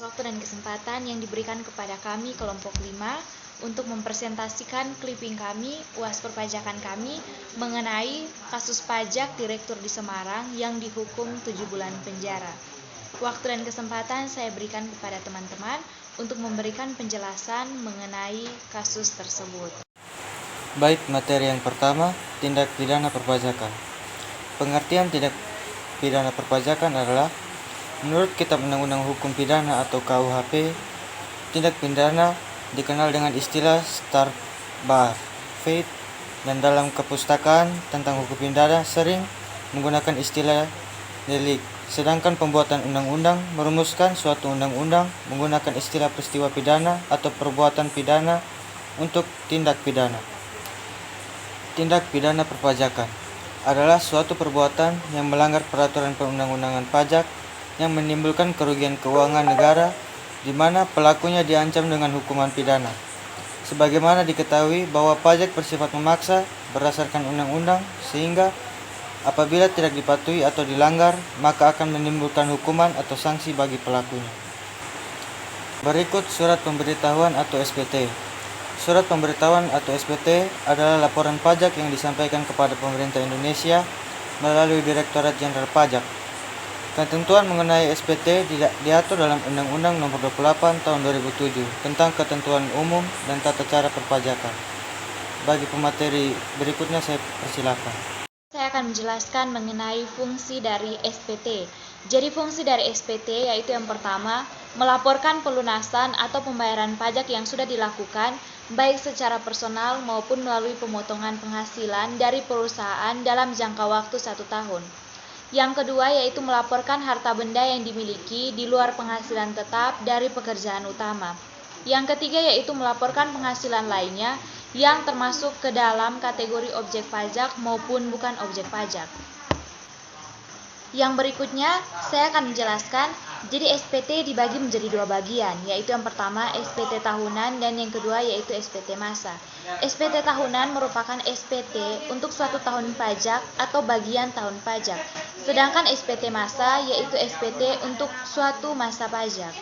Waktu dan kesempatan yang diberikan kepada kami kelompok 5 untuk mempresentasikan clipping kami, UAS perpajakan kami, mengenai kasus pajak Direktur di Semarang yang dihukum 7 bulan penjara. Waktu dan kesempatan saya berikan kepada teman-teman untuk memberikan penjelasan mengenai kasus tersebut. Baik, materi yang pertama, tindak pidana perpajakan. Pengertian tindak pidana perpajakan adalah menurut Kitab Undang-Undang Hukum Pidana atau KUHP, tindak pidana dikenal dengan istilah Stark Fate, dan dalam kepustakaan tentang hukum pidana sering menggunakan istilah delik. Sedangkan pembuatan undang-undang merumuskan suatu undang-undang menggunakan istilah peristiwa pidana atau perbuatan pidana untuk tindak pidana. Tindak pidana perpajakan adalah suatu perbuatan yang melanggar peraturan perundang-undangan pajak yang menimbulkan kerugian keuangan negara, di mana pelakunya diancam dengan hukuman pidana. Sebagaimana diketahui bahwa pajak bersifat memaksa berdasarkan undang-undang, sehingga apabila tidak dipatuhi atau dilanggar, maka akan menimbulkan hukuman atau sanksi bagi pelakunya. Berikut surat pemberitahuan atau SPT. Surat pemberitahuan atau SPT adalah laporan pajak yang disampaikan kepada pemerintah Indonesia melalui Direktorat Jenderal Pajak. Ketentuan mengenai SPT diatur dalam Undang-Undang Nomor 28 Tahun 2007 tentang Ketentuan Umum dan Tata Cara Perpajakan. Bagi pemateri berikutnya saya persilakan. Saya akan menjelaskan mengenai fungsi dari SPT. Jadi fungsi dari SPT yaitu yang pertama, melaporkan pelunasan atau pembayaran pajak yang sudah dilakukan baik secara personal maupun melalui pemotongan penghasilan dari perusahaan dalam jangka waktu 1 tahun. Yang kedua yaitu melaporkan harta benda yang dimiliki di luar penghasilan tetap dari pekerjaan utama. Yang ketiga yaitu melaporkan penghasilan lainnya yang termasuk ke dalam kategori objek pajak maupun bukan objek pajak. Yang berikutnya saya akan menjelaskan, jadi SPT dibagi menjadi 2 bagian, yaitu yang pertama SPT tahunan dan yang kedua yaitu SPT masa. SPT tahunan merupakan SPT untuk suatu tahun pajak atau bagian tahun pajak. Sedangkan SPT masa yaitu SPT untuk suatu masa pajak.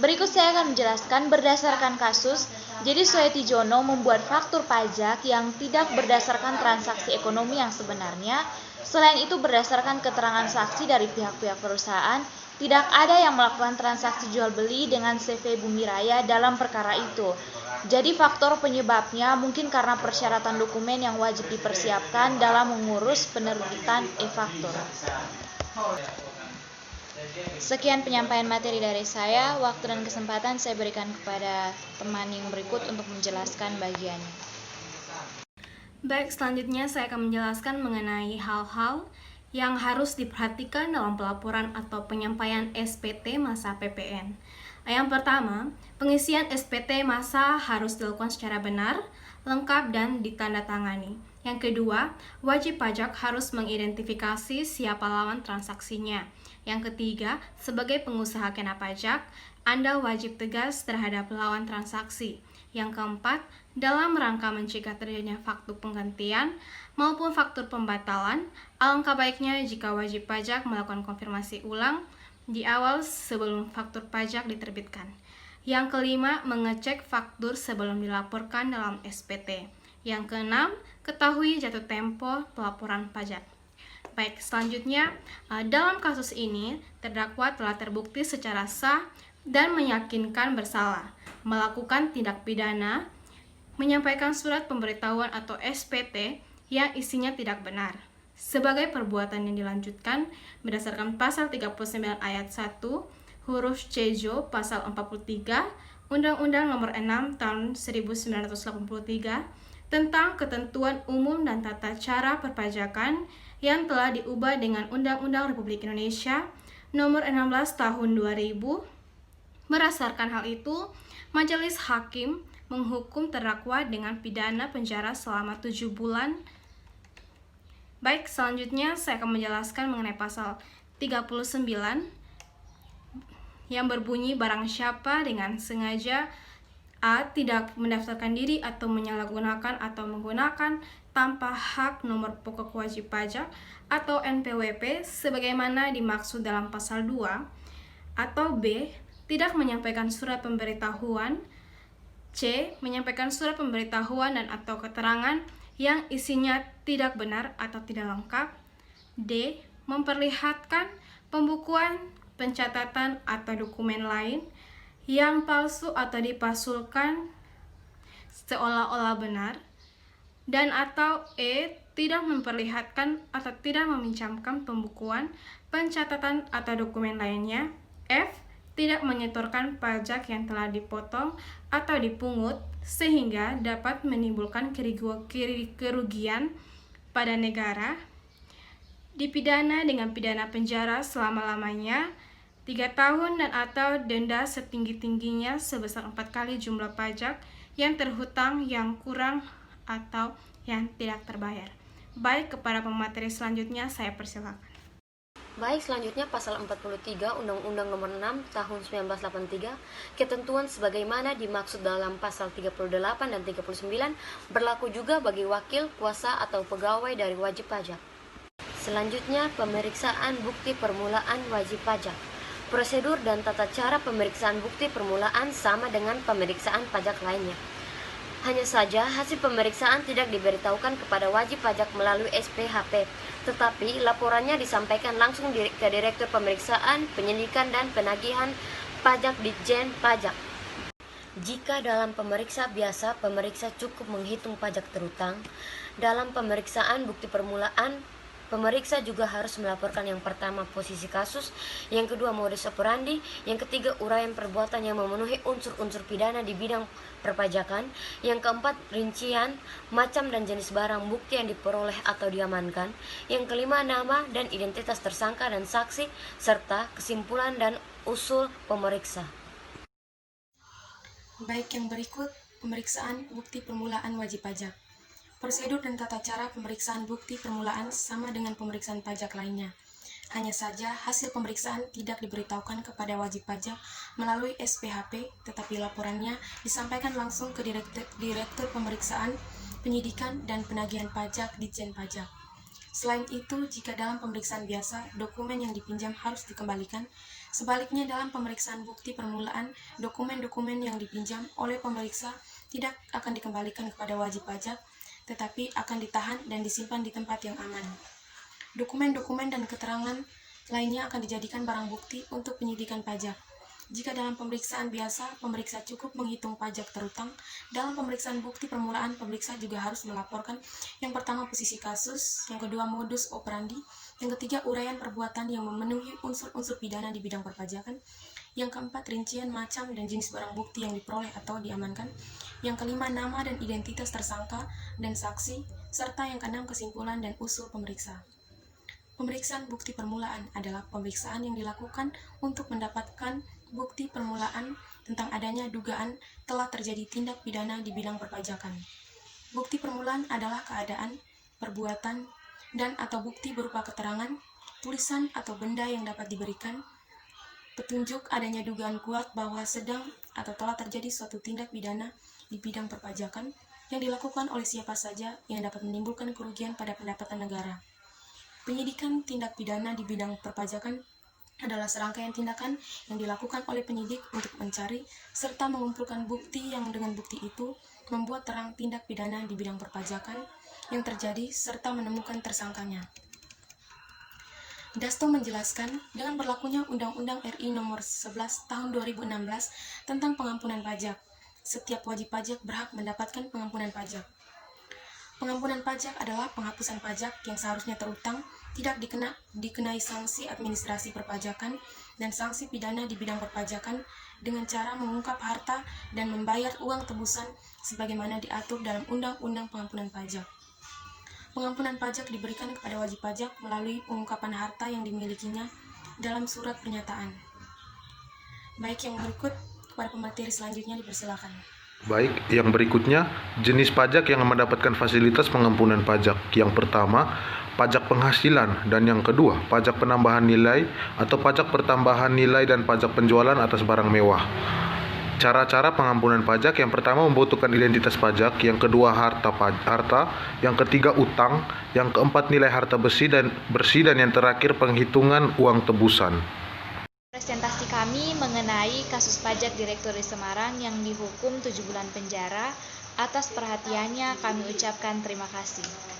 Berikut saya akan menjelaskan berdasarkan kasus. Jadi Soetijono membuat faktur pajak yang tidak berdasarkan transaksi ekonomi yang sebenarnya. Selain itu berdasarkan keterangan saksi dari pihak-pihak perusahaan, tidak ada yang melakukan transaksi jual beli dengan CV Bumi Raya dalam perkara itu. Jadi faktor penyebabnya mungkin karena persyaratan dokumen yang wajib dipersiapkan dalam mengurus penerbitan e-faktur. Sekian penyampaian materi dari saya. Waktu dan kesempatan saya berikan kepada teman yang berikut untuk menjelaskan bagiannya. Baik, selanjutnya saya akan menjelaskan mengenai hal-hal yang harus diperhatikan dalam pelaporan atau penyampaian SPT masa PPN. Yang pertama, pengisian SPT masa harus dilakukan secara benar, lengkap, dan ditandatangani. Yang kedua, wajib pajak harus mengidentifikasi siapa lawan transaksinya. Yang ketiga, sebagai pengusaha kena pajak, Anda wajib tegas terhadap lawan transaksi. Yang keempat, dalam rangka mencegah terjadinya faktur penggantian maupun faktur pembatalan, alangkah baiknya jika wajib pajak melakukan konfirmasi ulang di awal sebelum faktur pajak diterbitkan. Yang kelima, mengecek faktur sebelum dilaporkan dalam SPT. Yang keenam, ketahui jatuh tempo pelaporan pajak. Baik, selanjutnya dalam kasus ini terdakwa telah terbukti secara sah dan meyakinkan bersalah melakukan tindak pidana, menyampaikan surat pemberitahuan atau SPT yang isinya tidak benar sebagai perbuatan yang dilanjutkan berdasarkan pasal 39 ayat 1 huruf C-Jo pasal 43 Undang-Undang Nomor 6 tahun 1983 tentang ketentuan umum dan tata cara perpajakan yang telah diubah dengan Undang-Undang Republik Indonesia Nomor 16 tahun 2000. Berdasarkan hal itu, Majelis Hakim menghukum terdakwa dengan pidana penjara selama 7 bulan. Baik, selanjutnya saya akan menjelaskan mengenai pasal 39 yang berbunyi barang siapa dengan sengaja A. tidak mendaftarkan diri atau menyalahgunakan atau menggunakan tanpa hak nomor pokok wajib pajak atau NPWP sebagaimana dimaksud dalam pasal 2, atau B. tidak menyampaikan surat pemberitahuan. C. Menyampaikan surat pemberitahuan dan atau keterangan yang isinya tidak benar atau tidak lengkap. D. Memperlihatkan pembukuan, pencatatan, atau dokumen lain yang palsu atau dipalsukan seolah-olah benar. Dan atau E. Tidak memperlihatkan atau tidak meminjamkan pembukuan, pencatatan, atau dokumen lainnya. F. Tidak menyetorkan pajak yang telah dipotong atau dipungut sehingga dapat menimbulkan kerugian pada negara. Dipidana dengan pidana penjara selama-lamanya 3 tahun dan atau denda setinggi-tingginya sebesar 4 kali jumlah pajak yang terhutang, yang kurang, atau yang tidak terbayar. Baik, kepada pemateri selanjutnya saya persilakan. Baik, selanjutnya pasal 43 Undang-Undang Nomor 6 Tahun 1983, ketentuan sebagaimana dimaksud dalam pasal 38 dan 39 berlaku juga bagi wakil, kuasa, atau pegawai dari wajib pajak. Selanjutnya, pemeriksaan bukti permulaan wajib pajak. Prosedur dan tata cara pemeriksaan bukti permulaan sama dengan pemeriksaan pajak lainnya. Hanya saja hasil pemeriksaan tidak diberitahukan kepada wajib pajak melalui SPHP, tetapi laporannya disampaikan langsung ke Direktur Pemeriksaan, Penyelidikan, dan Penagihan Pajak Ditjen Pajak. Jika dalam pemeriksa biasa, pemeriksa cukup menghitung pajak terhutang. Dalam pemeriksaan bukti permulaan, pemeriksa juga harus melaporkan yang pertama posisi kasus, yang kedua modus operandi, yang ketiga uraian perbuatan yang memenuhi unsur-unsur pidana di bidang perpajakan, yang keempat rincian, macam dan jenis barang bukti yang diperoleh atau diamankan, yang kelima nama dan identitas tersangka dan saksi, serta kesimpulan dan usul pemeriksa. Baik, yang berikut pemeriksaan bukti permulaan wajib pajak. Prosedur dan tata cara pemeriksaan bukti permulaan sama dengan pemeriksaan pajak lainnya. Hanya saja hasil pemeriksaan tidak diberitahukan kepada wajib pajak melalui SPHP, tetapi laporannya disampaikan langsung ke Direktur Pemeriksaan, Penyidikan, dan Penagihan Pajak Ditjen Pajak. Selain itu, jika dalam pemeriksaan biasa, dokumen yang dipinjam harus dikembalikan. Sebaliknya, dalam pemeriksaan bukti permulaan, dokumen-dokumen yang dipinjam oleh pemeriksa tidak akan dikembalikan kepada wajib pajak, tetapi akan ditahan dan disimpan di tempat yang aman. Dokumen-dokumen dan keterangan lainnya akan dijadikan barang bukti untuk penyidikan pajak. Jika dalam pemeriksaan biasa, pemeriksa cukup menghitung pajak terhutang, dalam pemeriksaan bukti permulaan, pemeriksa juga harus melaporkan yang pertama posisi kasus, yang kedua modus operandi, yang ketiga uraian perbuatan yang memenuhi unsur-unsur pidana di bidang perpajakan, yang keempat rincian macam dan jenis barang bukti yang diperoleh atau diamankan, yang kelima nama dan identitas tersangka dan saksi, serta yang keenam kesimpulan dan usul pemeriksa. Pemeriksaan bukti permulaan adalah pemeriksaan yang dilakukan untuk mendapatkan bukti permulaan tentang adanya dugaan telah terjadi tindak pidana di bidang perpajakan. Bukti permulaan adalah keadaan, perbuatan, dan atau bukti berupa keterangan, tulisan atau benda yang dapat diberikan petunjuk adanya dugaan kuat bahwa sedang atau telah terjadi suatu tindak pidana di bidang perpajakan yang dilakukan oleh siapa saja yang dapat menimbulkan kerugian pada pendapatan negara. Penyidikan tindak pidana di bidang perpajakan adalah serangkaian tindakan yang dilakukan oleh penyidik untuk mencari serta mengumpulkan bukti yang dengan bukti itu membuat terang tindak pidana di bidang perpajakan yang terjadi serta menemukan tersangkanya. Dasto menjelaskan, dengan berlakunya Undang-Undang RI Nomor 11 Tahun 2016 tentang pengampunan pajak, setiap wajib pajak berhak mendapatkan pengampunan pajak. Pengampunan pajak adalah penghapusan pajak yang seharusnya terutang, tidak dikenai sanksi administrasi perpajakan dan sanksi pidana di bidang perpajakan dengan cara mengungkap harta dan membayar uang tebusan sebagaimana diatur dalam Undang-Undang Pengampunan Pajak. Pengampunan pajak diberikan kepada wajib pajak melalui pengungkapan harta yang dimilikinya dalam surat pernyataan. Baik, yang berikut kepada pemateri selanjutnya dipersilakan. Baik, yang berikutnya jenis pajak yang mendapatkan fasilitas pengampunan pajak. Yang pertama, pajak penghasilan, dan yang kedua, pajak penambahan nilai atau pajak pertambahan nilai dan pajak penjualan atas barang mewah. Cara-cara pengampunan pajak: yang pertama membutuhkan identitas pajak, yang kedua harta, yang ketiga utang, yang keempat nilai harta bersih dan yang terakhir penghitungan uang tebusan. Presentasi kami mengenai kasus pajak Direktur di Semarang yang dihukum 7 bulan penjara. Atas perhatiannya kami ucapkan terima kasih.